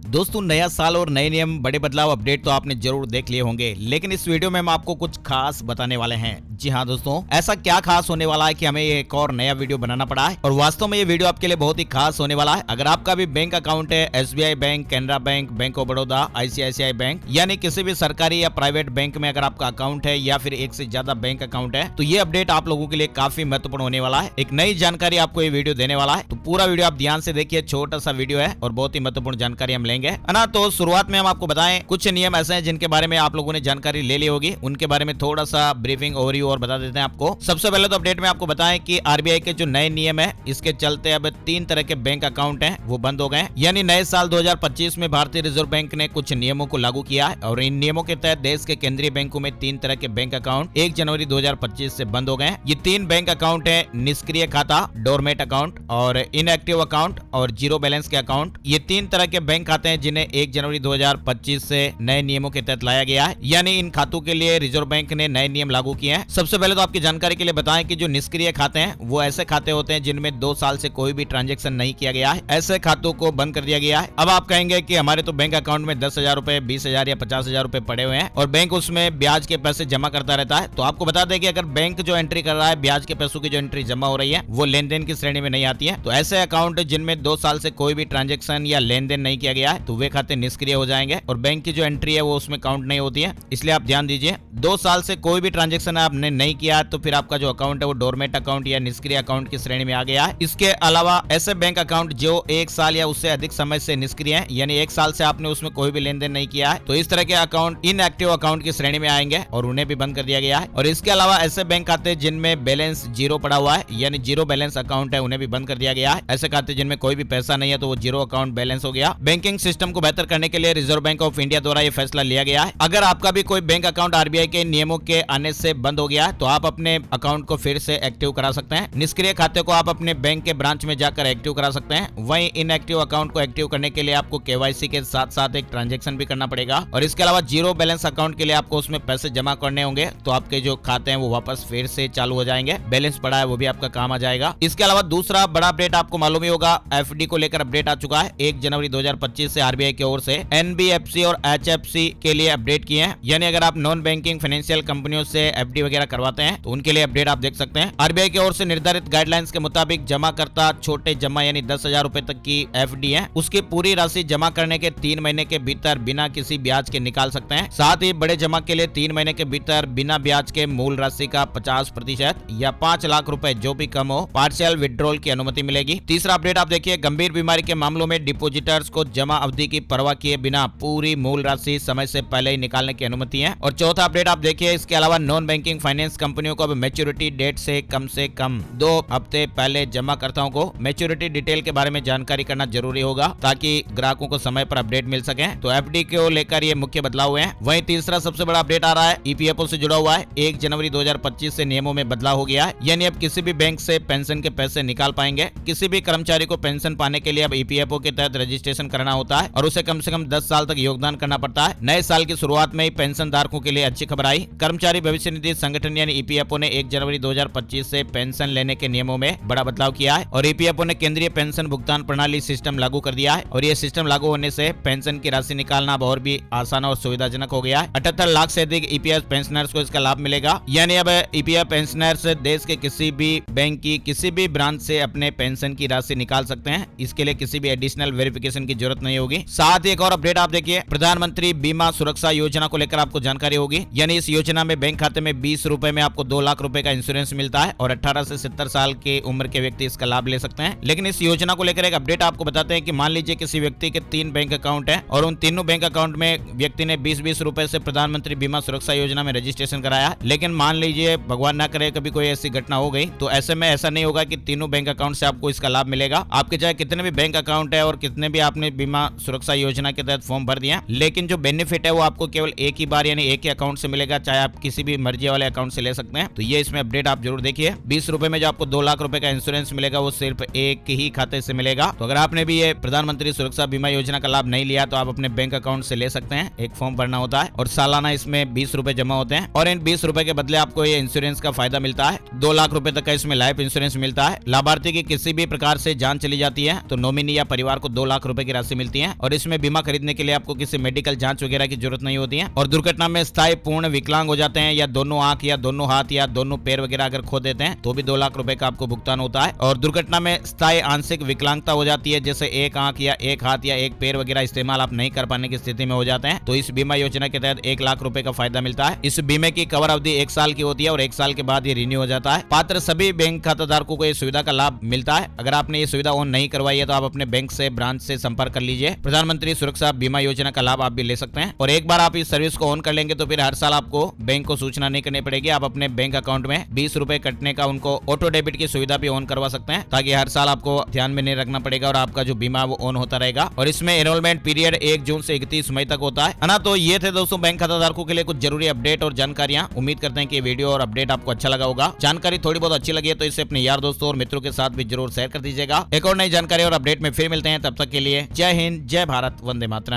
दोस्तों, नया साल और नए नियम, बड़े बदलाव, अपडेट तो आपने जरूर देख लिए होंगे, लेकिन इस वीडियो में हम आपको कुछ खास बताने वाले हैं। जी हाँ दोस्तों, ऐसा क्या खास होने वाला है कि हमें एक और नया वीडियो बनाना पड़ा है और वास्तव में ये वीडियो आपके लिए बहुत ही खास होने वाला है। अगर आपका भी बैंक अकाउंट है, SBI bank, Canara bank, bank of Baroda, ICICI bank, यानी किसी भी सरकारी या प्राइवेट बैंक में अगर आपका अकाउंट है या फिर एक से ज्यादा बैंक अकाउंट है, तो ये अपडेट आप लोगों के लिए काफी महत्वपूर्ण होने वाला है। एक नई जानकारी आपको ये वीडियो देने वाला है, तो पूरा वीडियो आप ध्यान से देखिए। छोटा सा वीडियो है और बहुत ही महत्वपूर्ण जानकारी हम लेंगे, है ना। तो शुरुआत में हम आपको बताएं, कुछ नियम ऐसे हैं जिनके बारे में आप लोगों ने जानकारी ले ली होगी, उनके बारे में थोड़ा सा ब्रीफिंग ओवरव्यू और बता देते हैं आपको। सबसे पहले तो अपडेट में आपको बताएं कि RBI के जो नए नियम है, इसके चलते अब 3 तरह के बैंक अकाउंट हैं वो बंद हो गए। यानी नए साल 2025 में भारतीय रिजर्व बैंक ने कुछ नियमों को लागू किया है और इन नियमों के तहत देश के केंद्रीय बैंकों में 3 तरह के बैंक अकाउंट 1 जनवरी 2025 से बंद हो गए। ये 3 बैंक अकाउंट है: निष्क्रिय खाता, डोरमेट अकाउंट और इनएक्टिव अकाउंट और जीरो बैलेंस के अकाउंट। ये 3 तरह के बैंक खाते हैं जिन्हें 1 जनवरी 2025 से नए नियमों के तहत लाया गया है। यानी इन खातों के लिए रिजर्व बैंक ने नए नियम लागू किए हैं। सबसे पहले तो आपकी जानकारी के लिए बताएं कि जो निष्क्रिय खाते हैं वो ऐसे खाते होते हैं जिनमें 2 साल से कोई भी ट्रांजैक्शन नहीं किया गया है। ऐसे खातों को बंद कर दिया गया है। अब आप कहेंगे कि हमारे तो बैंक अकाउंट में 10,000 रुपए, 20,000 या 50,000 रुपए पड़े हुए हैं और बैंक उसमें ब्याज के पैसे जमा करता रहता है। तो आपको बता दें कि अगर बैंक जो एंट्री कर रहा है, ब्याज के पैसों की जो एंट्री जमा हो रही है, वो लेन देन की श्रेणी में नहीं आती है। तो ऐसे अकाउंट जिनमें 2 साल से कोई भी ट्रांजेक्शन या लेन देन नहीं किया गया है, तो वे खाते निष्क्रिय हो जाएंगे और बैंक की जो एंट्री है वो उसमें काउंट नहीं होती है। इसलिए आप ध्यान दीजिए, 2 साल से कोई भी ट्रांजेक्शन आपने नहीं किया तो फिर आपका जो अकाउंट है वो डोरमेट अकाउंट या निष्क्रिय अकाउंट की श्रेणी में आ गया है। इसके अलावा ऐसे बैंक अकाउंट जो 1 साल या उससे अधिक समय से निष्क्रिय है, यानी 1 साल से आपने उसमें कोई भी लेन देन नहीं किया है, तो इस तरह के अकाउंट इनएक्टिव अकाउंट की श्रेणी में आएंगे और उन्हें भी बंद कर दिया गया है। और इसके अलावा ऐसे बैंक खाते जिनमें बैलेंस जीरो पड़ा हुआ है, यानी जीरो बैलेंस अकाउंट है, उन्हें भी बंद कर दिया गया है। ऐसे खाते जिनमें कोई भी पैसा नहीं है तो वो जीरो अकाउंट बैलेंस हो गया। बैंकिंग सिस्टम को बेहतर करने के लिए रिजर्व बैंक ऑफ इंडिया द्वारा ये फैसला लिया गया है। अगर आपका भी कोई बैंक अकाउंट RBI के नियमों के आने से बंद हो गया तो आप अपने अकाउंट को फिर से एक्टिव करा सकते हैं। निष्क्रिय खाते को आप अपने बैंक के ब्रांच में जाकर एक्टिव करा सकते हैं। वहीं इनएक्टिव अकाउंट को एक्टिव करने के लिए आपको KYC के साथ साथ एक ट्रांजैक्शन भी करना पड़ेगा और इसके अलावा जीरो बैलेंस अकाउंट के लिए आपको उसमें पैसे जमा करने होंगे, तो आपके जो खाते हैं वो वापस फिर से चालू हो जाएंगे। बैलेंस पड़ा है वो भी आपका काम आ जाएगा। इसके अलावा दूसरा बड़ा अपडेट आपको मालूम ही होगा, FD को लेकर अपडेट आ चुका है। 1 जनवरी 2025 से RBI की ओर से NBFC और HFC के लिए अपडेट किए हैं। यानी अगर आप नॉन बैंकिंग फाइनेंशियल कंपनियों से FD वगैरह करवाते हैं तो उनके लिए अपडेट आप देख सकते हैं। RBI की ओर से निर्धारित गाइडलाइंस के मुताबिक जमा करता छोटे जमा यानी 10,000 रुपए तक की FD है, उसकी पूरी राशि जमा करने के 3 महीने के भीतर बिना किसी ब्याज के निकाल सकते हैं। साथ ही बड़े जमा के लिए 3 महीने के भीतर बिना ब्याज के मूल राशि का 50% या 5 लाख रुपए जो भी कम हो, पार्शियल विड्रॉल की अनुमति मिलेगी। तीसरा अपडेट आप देखिए, गंभीर बीमारी के मामलों में डिपोजिटर्स को जमा अवधि की परवाह किए बिना पूरी मूल राशि समय से पहले ही निकालने की अनुमति है। और चौथा अपडेट आप देखिए, इसके अलावा नॉन बैंकिंग फाइनेंस कंपनियों को अब मैच्योरिटी डेट से कम 2 हफ्ते पहले जमाकर्ताओं को मैच्योरिटी डिटेल के बारे में जानकारी करना जरूरी होगा ताकि ग्राहकों को समय पर अपडेट मिल सके। तो FD को लेकर ये मुख्य बदलाव हुए हैं। वहीं तीसरा सबसे बड़ा अपडेट आ रहा है, EPFO से जुड़ा हुआ है। 1 जनवरी 2025 से नियमों में बदलाव हो गया है। यानी अब किसी भी बैंक से पेंशन के पैसे निकाल पाएंगे। किसी भी कर्मचारी को पेंशन पाने के लिए अब EPFO के तहत रजिस्ट्रेशन करना होता है और उसे कम से कम 10 साल तक योगदान करना पड़ता है। नए साल की शुरुआत में ही पेंशन धारकों के लिए अच्छी खबर आई। कर्मचारी भविष्य निधि संगठन यानी EPFO ने 1 जनवरी 2025 से पेंशन लेने के नियमों में बड़ा बदलाव किया है और EPFO ने केंद्रीय पेंशन भुगतान प्रणाली सिस्टम लागू कर दिया है और यह सिस्टम लागू होने से पेंशन की राशि निकालना अब और भी आसान और सुविधाजनक हो गया है। 78 लाख से अधिक EPF पेंशनर्स को इसका लाभ मिलेगा। यानी अब EPF पेंशनर्स देश के किसी भी बैंक की किसी भी ब्रांच से अपने पेंशन की राशि निकाल सकते हैं। इसके लिए किसी भी एडिशनल वेरिफिकेशन की जरूरत नहीं होगी। साथ ही एक और अपडेट आप देखिए, प्रधानमंत्री बीमा सुरक्षा योजना को लेकर आपको जानकारी होगी। यानी इस योजना में बैंक खाते में 20 रुपए में आपको 2 लाख रुपए का इंश्योरेंस मिलता है और 18 से 70 साल की उम्र के व्यक्ति इसका लाभ ले सकते हैं। लेकिन इस योजना को लेकर एक अपडेट आपको बताते हैं कि मान लीजिए किसी व्यक्ति के 3 बैंक अकाउंट है और उन तीनों बैंक अकाउंट में व्यक्ति ने 20-20 रुपए से प्रधानमंत्री बीमा सुरक्षा योजना में रजिस्ट्रेशन कराया। लेकिन मान लीजिए भगवान ना करे कभी कोई ऐसी घटना हो गई, तो ऐसे में ऐसा नहीं होगा कि तीनों बैंक अकाउंट से आपको इसका लाभ मिलेगा। आपके चाहे कितने भी बैंक अकाउंट है और कितने भी आपने बीमा सुरक्षा योजना के तहत फॉर्म भर दिया, लेकिन जो बेनिफिट है वो आपको केवल एक ही बार यानी एक ही अकाउंट से मिलेगा, चाहे आप किसी भी मर्जी वाले अकाउंट से ले सकते हैं। तो ये इसमें अपडेट आप जरूर देखिए। 20 रुपए में जो आपको 2 लाख रुपए का इंश्योरेंस मिलेगा वो सिर्फ एक ही खाते से मिलेगा। तो अगर आपने भी ये प्रधानमंत्री सुरक्षा बीमा योजना का लाभ नहीं लिया तो आप अपने बैंक अकाउंट से ले सकते हैं। एक फॉर्म भरना होता है और सालाना इसमें 20 रुपए जमा होते हैं और इन 20 रुपए के बदले आपको ये इंश्योरेंस का फायदा मिलता है। 2 लाख रुपए तक का इसमें लाइफ इंश्योरेंस मिलता है। लाभार्थी की किसी भी प्रकार से जान चली जाती है तो नॉमिनी या परिवार को 2 लाख रुपए की राशि मिलती है और इसमें बीमा खरीदने के लिए आपको किसी मेडिकल जांच वगैरह की जरूरत नहीं होती है। और दुर्घटना में स्थायी पूर्ण विकलांग हो जाते हैं या दोनों आंख या दोनों हाथ या दोनों पैर वगैरह अगर खो देते हैं तो भी 2 लाख रुपए का आपको भुगतान होता है। और दुर्घटना में स्थायी आंशिक विकलांगता हो जाती है, जैसे एक आंख या एक हाथ या एक पैर वगैरह इस्तेमाल आप नहीं कर पाने की स्थिति में हो जाते हैं, तो इस बीमा योजना के तहत 1 लाख रुपए का फायदा मिलता है। इस बीमे की कवर अवधि 1 साल की होती है और 1 साल के बाद ये रिन्यू हो जाता है। पात्र सभी बैंक खाताधारकों को ये सुविधा का लाभ मिलता है। अगर आपने ये सुविधा ऑन नहीं करवाई है तो आप अपने बैंक से ब्रांच से संपर्क कर लीजिए। प्रधानमंत्री सुरक्षा बीमा योजना का लाभ आप भी ले सकते हैं और एक बार आप इस सर्विस को ऑन कर लेंगे तो फिर हर साल आपको बैंक को सूचना नहीं करनी पड़ेगी। आप अपने बैंक अकाउंट में 20 रुपए कटने का उनको ऑटो डेबिट की सुविधा भी ऑन करवा सकते हैं, ताकि हर साल आपको ध्यान में नहीं रखना पड़ेगा और आपका जो बीमा वो ऑन होता रहेगा। और इसमें एनरोलमेंट पीरियड 1 जून से 31 मई तक होता है ना। तो ये थे दोस्तों बैंक खाताधारकों के लिए कुछ जरूरी अपडेट और जानकारियां। उम्मीद करते हैं कि वीडियो और अपडेट आपको अच्छा लगा होगा। जानकारी थोड़ी बहुत अच्छी लगी है तो इसे अपने यार दोस्तों और मित्रों के साथ भी जरूर शेयर कर दीजिएगा। एक और नई जानकारी और अपडेट में फिर मिलते हैं, तब तक के लिए जय हिंद, जय भारत, वंदे मातरम।